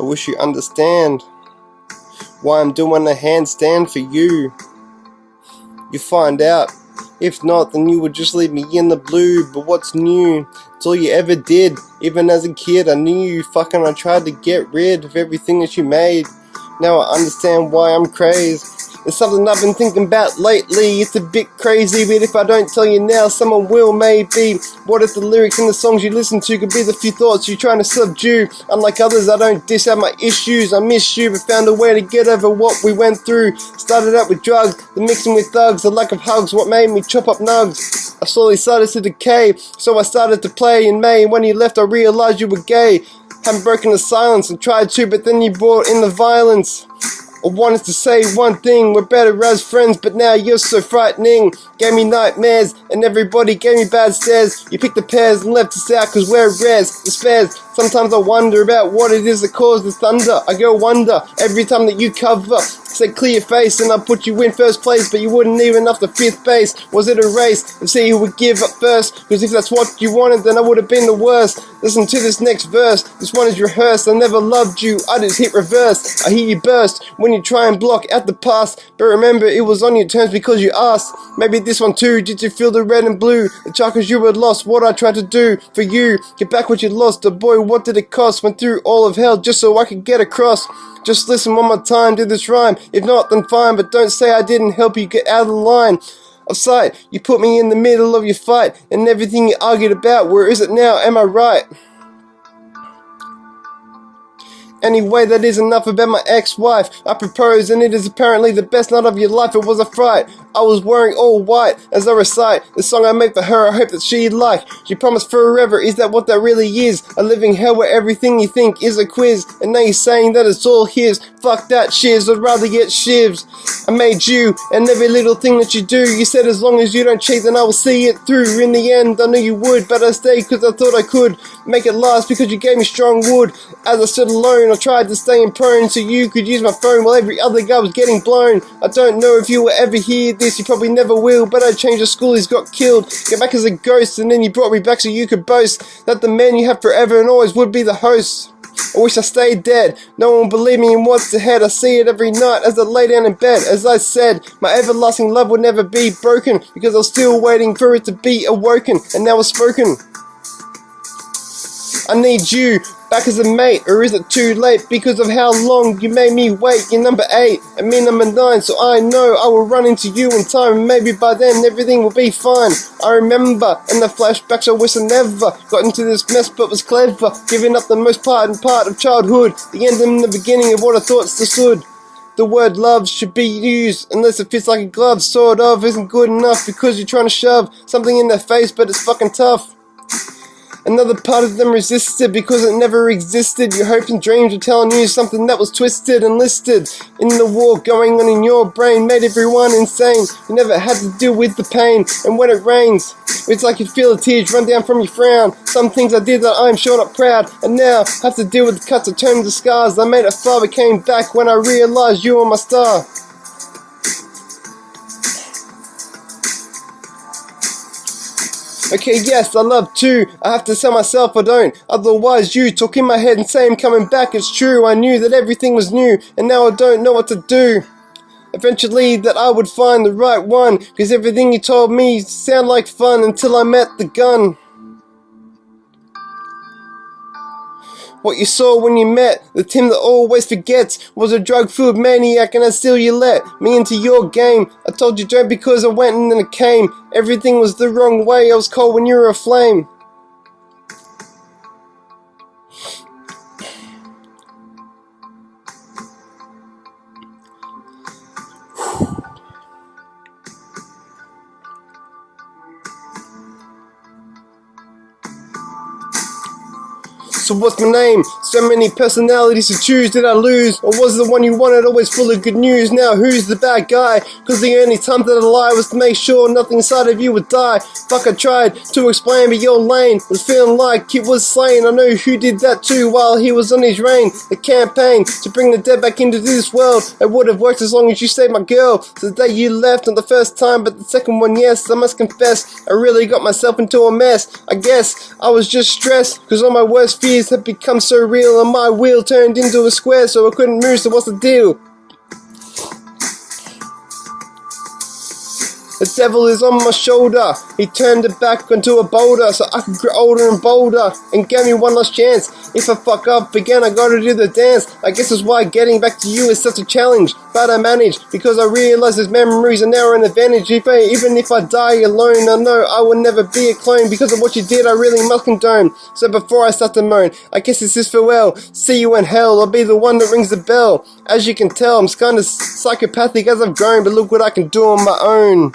I wish you understand why I'm doing a handstand for you. You find out. If not, then you would just leave me in the blue. But what's new? It's all you ever did. Even as a kid, I knew you fucking. I tried to get rid of everything that you made. Now I understand why I'm crazed. It's something I've been thinking about lately. It's a bit crazy, but if I don't tell you now, someone will maybe. What if the lyrics in the songs you listen to could be the few thoughts you're trying to subdue? Unlike others, I don't dish out my issues. I miss you, but found a way to get over what we went through. Started out with drugs, then mixing with thugs. The lack of hugs, what made me chop up nugs. I slowly started to decay, so I started to play in May. When you left, I realized you were gay. Hadn't broken the silence and tried to, but then you brought in the violence. I wanted to say one thing, we're better as friends, but now you're so frightening. Gave me nightmares, and everybody gave me bad stares. You picked the pairs and left us out cause we're rares, the spares. Sometimes I wonder about what it is that caused the thunder. I go wonder, every time that you cover. Said clear your face and I put you in first place, but you wouldn't even off the fifth base. Was it a race to see who would give up first? Cause if that's what you wanted, then I would have been the worst. Listen to this next verse, this one is rehearsed. I never loved you, I just hit reverse. I hear you burst when you try and block out the past, but remember it was on your terms because you asked. Maybe this one too, did you feel the red and blue? The chakras you had lost, what I tried to do for you. Get back what you lost, oh boy, what did it cost? Went through all of hell just so I could get across. Just listen one more time to this rhyme. If not, then fine, but don't say I didn't help you get out of the line of sight. You put me in the middle of your fight and everything you argued about. Where is it now? Am I right? Anyway, that is enough about my ex-wife. I proposed and it is apparently the best night of your life. It was a fright. I was wearing all white as I recite the song I made for her. I hope that she'd like. She promised forever. Is that what that really is? A living hell where everything you think is a quiz. And now you're saying that it's all his. Fuck that shiz. I'd rather get shivs. I made you and every little thing that you do. You said as long as you don't cheat then I will see it through. In the end I knew you would, but I stayed cause I thought I could make it last because you gave me strong wood. As I stood alone I tried to stay in prone so you could use my phone while every other guy was getting blown. I don't know if you will ever hear this, you probably never will, but I changed the school, he's got killed. Get back as a ghost and then you brought me back so you could boast that the man you have forever and always would be the host. I wish I stayed dead. No one will believe me in what's ahead. I see it every night as I lay down in bed. As I said, my everlasting love would never be broken because I was still waiting for it to be awoken, and now it's spoken. I need you back as a mate, or is it too late because of how long you made me wait? You're number 8 and me number 9, so I know I will run into you in time, and maybe by then everything will be fine. I remember in the flashbacks I wish I never got into this mess, but was clever, giving up the most part of childhood, the end and the beginning of what I thought stood. The word love should be used unless it fits like a glove, sort of isn't good enough because you're trying to shove something in their face, but it's fucking tough. Another part of them resisted because it never existed. Your hopes and dreams were telling you something that was twisted and listed in the war going on in your brain, made everyone insane. You never had to deal with the pain, and when it rains it's like you feel the tears run down from your frown. Some things I did that I'm sure not proud, and now have to deal with the cuts that turned to scars. I made it far but came back when I realized you were my star. Okay, yes, I love too. I have to tell myself I don't. Otherwise, you talk in my head and say I'm coming back. It's true, I knew that everything was new, and now I don't know what to do. Eventually, that I would find the right one, cause everything you told me sounded like fun until I met the gun. What you saw when you met the Tim that always forgets was a drug-filled maniac, and I still you let me into your game. I told you don't because I went and then it came. Everything was the wrong way. I was cold when you were aflame. So what's my name? So many personalities to choose. Did I lose? Or was the one you wanted always full of good news? Now who's the bad guy? Cause the only time that I lie was to make sure nothing inside of you would die. Fuck, I tried to explain, but your lane was feeling like it was slain. I know who did that too while he was on his reign. The campaign to bring the dead back into this world. It would have worked as long as you saved my girl. So the day you left, not the first time, but the second one, yes, I must confess, I really got myself into a mess. I guess I was just stressed, cause all my worst fears memories had become so real, and my wheel turned into a square so I couldn't move, so what's the deal? The devil is on my shoulder. He turned it back into a boulder so I could grow older and bolder, and gave me one last chance. If I fuck up again, I gotta do the dance. I guess that's why getting back to you is such a challenge, but I managed because I realized those memories are now an advantage. Even if I die alone, I know I will never be a clone. Because of what you did, I really must condone. So before I start to moan, I guess this is farewell. See you in hell. I'll be the one that rings the bell. As you can tell, I'm kinda psychopathic as I've grown, but look what I can do on my own.